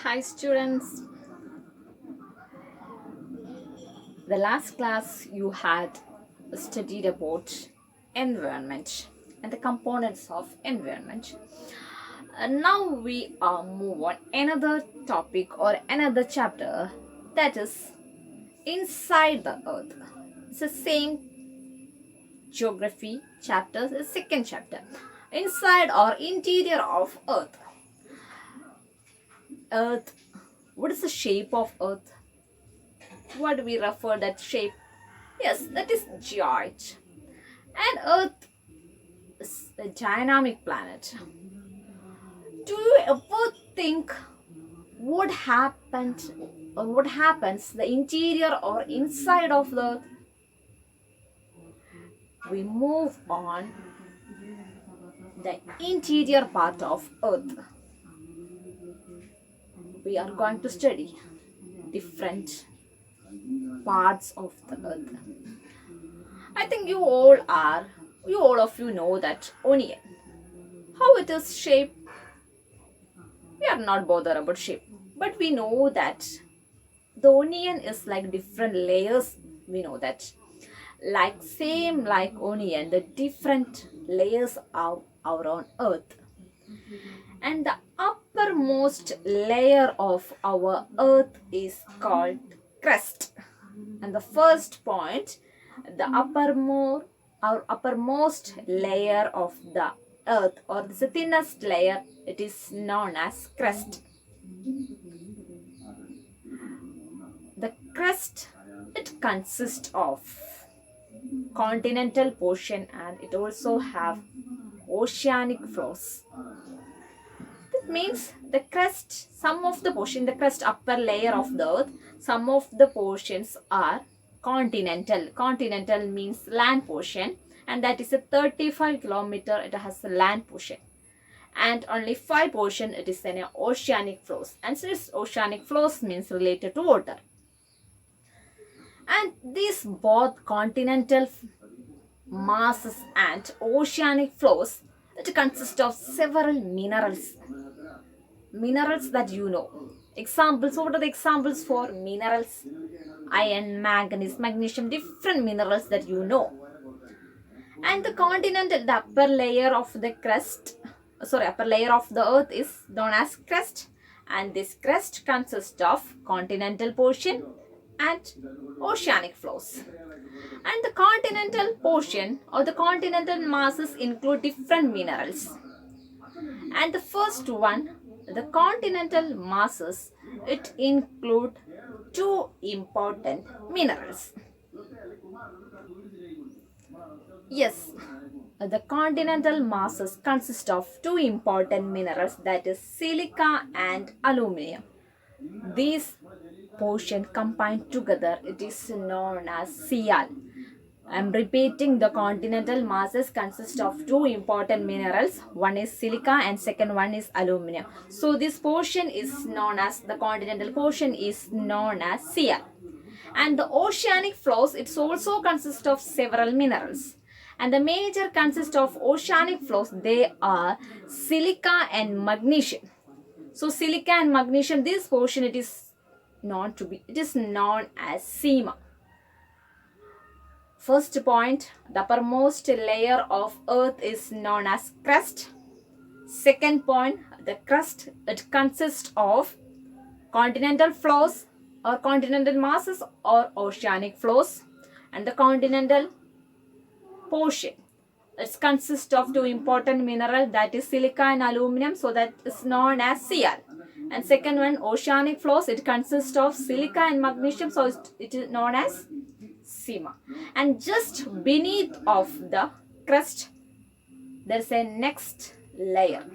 Hi students, the last class you had studied about environment and the components of environment. Now we are move on another topic or another chapter, that is inside the earth. It's the same geography chapter, the second chapter, inside or interior of earth. Earth, what is the shape of earth? What do we refer that shape? Yes, that is geoid. And Earth is a dynamic planet. Do you ever think what happened or what happens the interior or inside of the Earth? We move on the interior part of Earth. We are going to study different parts of the Earth. I think you all of you know that onion. How it is shaped, we are not bothered about shape. But we know that the onion is like different layers. We know that. Like same like onion, the different layers are on earth. And the uppermost layer of our earth is called crust. And the first point, the uppermost layer of the earth, or the thinnest layer, it is known as crust. The crust, it consists of continental portion and it also have oceanic floors. That means the crust, some of the portion, the crust upper layer of the earth, some of the portions are continental. Continental means land portion, and that is a 35 kilometer, it has a land portion. And only 5 portion it is an oceanic flows. And since oceanic flows means related to water. And these both continental masses and oceanic flows, it consists of several minerals. Minerals that you know. Examples, what are the examples for minerals? Iron, manganese, magnesium, different minerals that you know. And the continental, the upper layer of the crust, upper layer of the earth is known as crust. And this crust consists of continental portion and oceanic flows. And the continental portion or the continental masses include different minerals. And the first one, the continental masses, it include two important minerals. Yes, the continental masses consist of two important minerals, that is silica and aluminum. These portion combined together, it is known as Cl. I am repeating, the continental masses consist of two important minerals. One is silica and second one is aluminum. So this portion is known as, the continental portion is known as Cl. And the oceanic flows, it also consists of several minerals. And the major consist of oceanic flows, they are silica and magnesium. So silica and magnesium, this portion it is known as seema. First point, the uppermost layer of earth is known as crust. Second point, the crust, it consists of continental flows or continental masses or oceanic flows. And the continental portion, it consists of two important minerals, that is silica and aluminum, so that is known as Cl. And second one, oceanic flows, it consists of silica and magnesium, so it is known as seema. And just beneath of the crust, there is a next layer.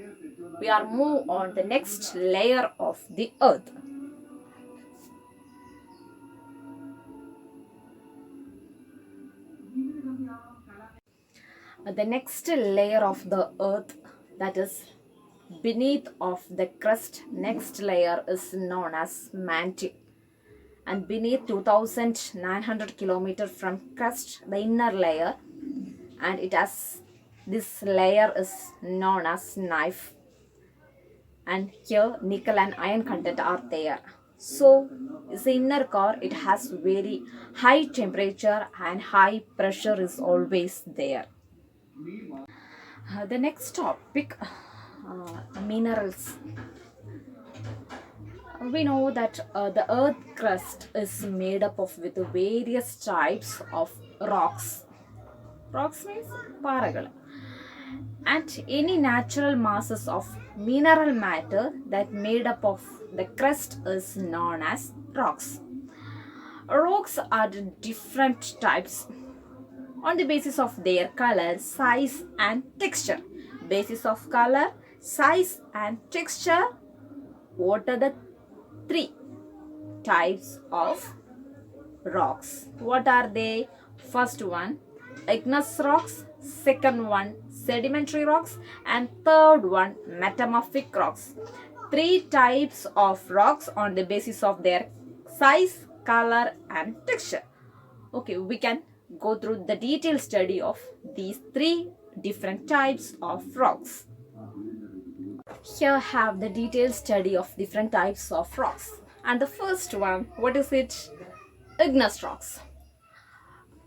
We are move on the next layer of the earth. The next layer of the earth, that is beneath of the crust, next layer is known as mantle. And beneath 2900 kilometers from crust, the inner layer, and it has, this layer is known as knife. and here nickel and iron content are there. So the inner core, it has very high temperature and high pressure is always there. The next topic, minerals. We know that the earth crust is made up of with various types of rocks. Rocks means പാറകൾ. And any natural masses of mineral matter that made up of the crust is known as rocks. Rocks are different types on the basis of their color, size and texture. Basis of color, size and texture. What are the three types of rocks? What are they? First one, igneous rocks. Second one, sedimentary rocks. And third one, metamorphic rocks. Three types of rocks on the basis of their size, color and texture. Okay, we can go through the detailed study of these three different types of rocks. Here have the detailed study of different types of rocks. And the first one, what is it? Igneous rocks.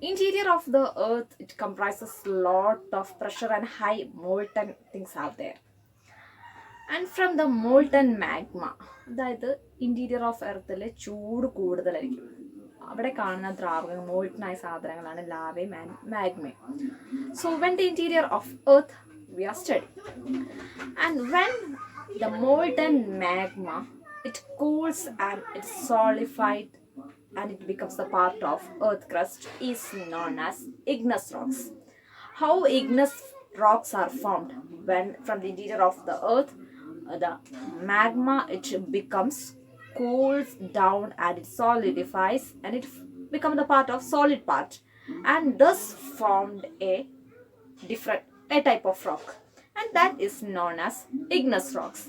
Interior of the earth, it comprises lot of pressure and high molten things out there. And from the molten magma, അതായത് interior of എർത്തിൽ ചൂട് കൂടുതലായിരിക്കും. അവിടെ കാണുന്ന ദ്രാവകങ്ങൾ മോൾട്ടനായ സാധനങ്ങളാണ് ലാവയും ആൻഡ് മാഗ്മയും. So when the interior of earth we are studying, and when the molten magma, it cools and it's solidified and it becomes the part of earth crust, is known as igneous rocks. How igneous rocks are formed? When from the interior of the earth, the magma, it becomes cools down and it solidifies and it becomes the part of solid part, and thus formed a type of rock, and that is known as igneous rocks,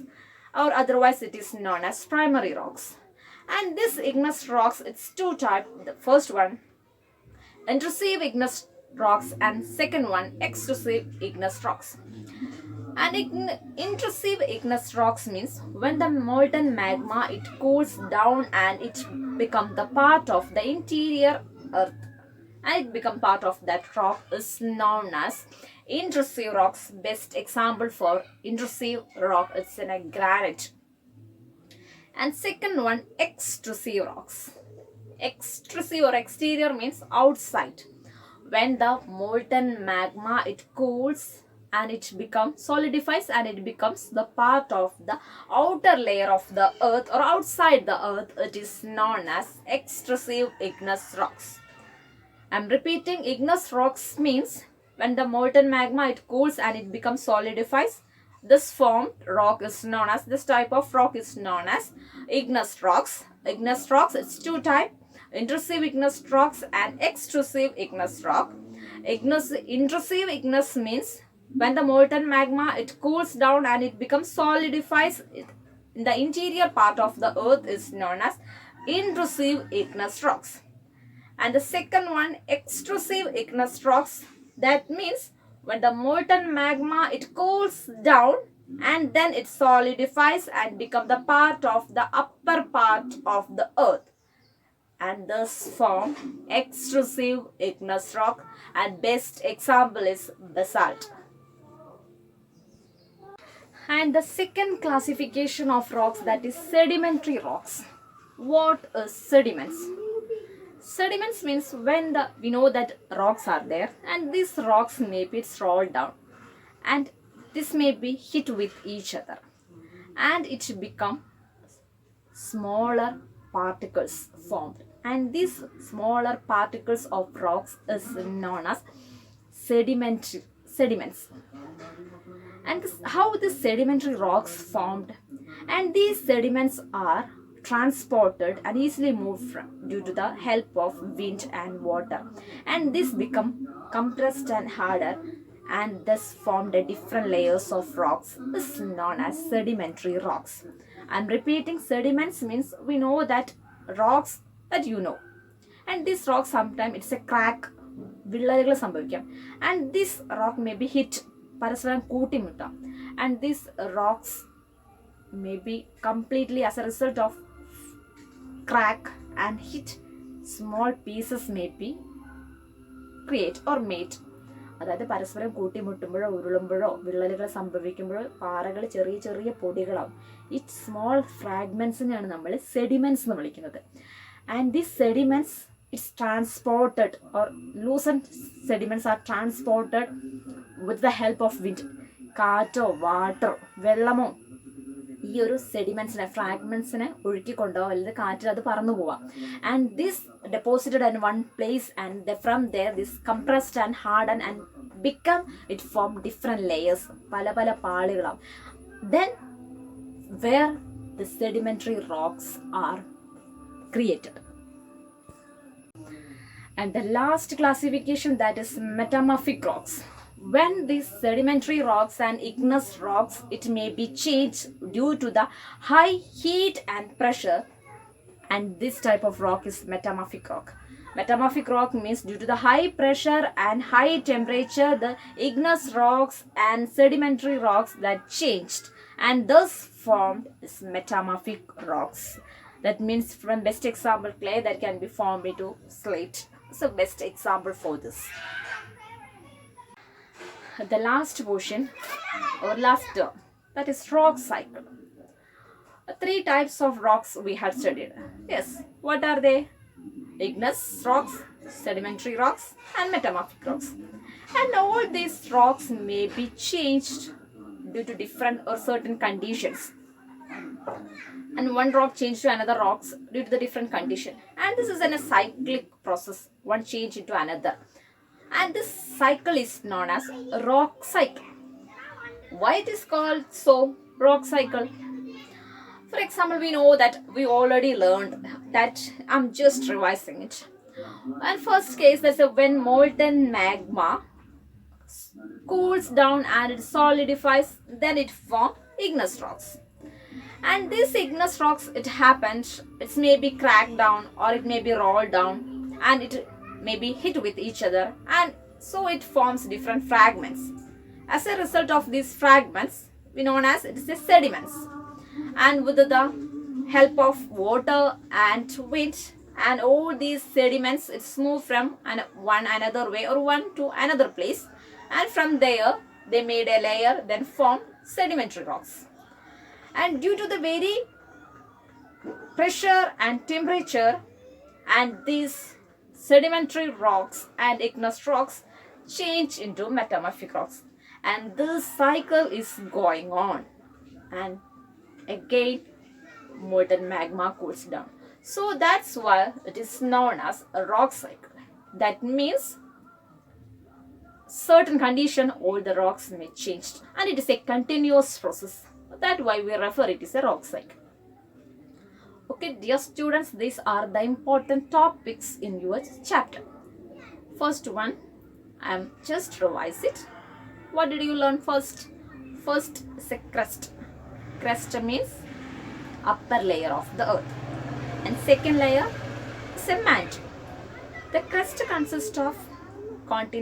or otherwise it is known as primary rocks. And this igneous rocks, it's two types. The first one, intrusive igneous rocks, and second one, extrusive igneous rocks. And intrusive igneous rocks means when the molten magma, it cools down and it becomes the part of the interior earth, and it become part of that rock, is known as intrusive rocks. Best example for intrusive rock, it's in a granite. And second one, extrusive rocks. Extrusive or exterior means outside. When the molten magma, it cools and it becomes solidifies and it becomes the part of the outer layer of the earth or outside the earth, it is known as extrusive igneous rocks. I'm repeating, igneous rocks means when the molten magma, it cools and it becomes solidifies, this formed rock is known as, this type of rock is known as igneous rocks. Igneous rocks, it's two types, intrusive igneous rocks and extrusive igneous rock. Intrusive igneous means when the molten magma, it cools down and it becomes solidifies in the interior part of the earth, is known as intrusive igneous rocks. And the second one, extrusive igneous rocks, that means when the molten magma, it cools down and then it solidifies and become the part of the upper part of the earth, and thus form extrusive igneous rock, and best example is basalt. And the second classification of rocks, that is sedimentary rocks. What is sediments? Sediments means when we know that rocks are there, and these rocks may be rolled down and this may be hit with each other and it become smaller particles formed, and these smaller particles of rocks is known as sediments. And how the sedimentary rocks formed? And these sediments are transported and easily moved due to the help of wind and water, and this become compressed and harder and thus formed a different layers of rocks, is known as sedimentary rocks. I'm repeating, sediments means we know that rocks that you know, and this rock sometimes it's a crack, വിള്ളലുകൾ സംഭവിക്കാം, and this rock may be hit, പരസ്പരം കൂട്ടിമുട്ടാം, and these rocks maybe completely as a result of crack and hit, small pieces may be create or made. അതായത് പരസ്പരം കൂട്ടിമുട്ടുമ്പോഴോ ഉരുളുമ്പോഴോ വിള്ളലുകൾ സംഭവിക്കുമ്പോഴോ പാറകൾ ചെറിയ ചെറിയ പൊടികളാവും. ഈ സ്മോൾ ഫ്രാഗ്മെന്റ്സിനെയാണ് നമ്മൾ സെഡിമെന്റ്സ് എന്ന് വിളിക്കുന്നത്. And these sediments it's transported or loosened sediments are transported with the help of wind. കാറ്റോ വാട്ടർ വെള്ളമോ ഈ ഒരു സെഡിമെന്റ്സിനെ ഫ്രാഗ്മെന്റ്സിനെ ഒഴുക്കിക്കൊണ്ടോ അല്ലെങ്കിൽ കാറ്റിൽ അത് പറന്നു പോവാം. And this deposited in one place, and from there this compressed and hardened and become it form different layers, പല പല പാളികളാവും. Then where the sedimentary rocks are created. And the last classification, that is metamorphic rocks. When these sedimentary rocks and igneous rocks, it may be changed due to the high heat and pressure, and this type of rock is metamorphic rock. Metamorphic rock means due to the high pressure and high temperature, the igneous rocks and sedimentary rocks that changed and thus formed is metamorphic rocks. That means, from best example, clay that can be formed into slate. So best example for this. The last portion or last term, that is rock cycle. 3 types of rocks we had studied. Yes, what are they? Igneous rocks, sedimentary rocks, and metamorphic rocks. And all these rocks may be changed due to different or certain conditions. And one rock changed to another rocks due to the different condition. And this is a cyclic process, one change into another. And this cycle is known as rock cycle. Why it is called so rock cycle? For example, we know that we already learned that. I'm just revising it. And first case, that's when molten magma cools down and it solidifies, then it forms igneous rocks. And these igneous rocks, it happens, it may be cracked down or it may be rolled down and it may be hit with each other, and so it forms different fragments. As a result of these fragments, we know as it is the sediments. And with the help of water and wind and all these sediments, it's moved from one another way or one to another place, and from there they made a layer, then formed sedimentary rocks. And due to the very pressure and temperature, and these sedimentary rocks and igneous rocks change into metamorphic rocks, and this cycle is going on, and again molten magma cools down. So that's why it is known as a rock cycle. That means certain condition all the rocks may change, and it is a continuous process. That's why we refer it as a rock cycle. Okay, dear students, these are the important topics in your chapter. First one, I am just revise it. What did you learn first? First is a crust. Crust means upper layer of the earth, and second layer is a mantle. The crust consists of continent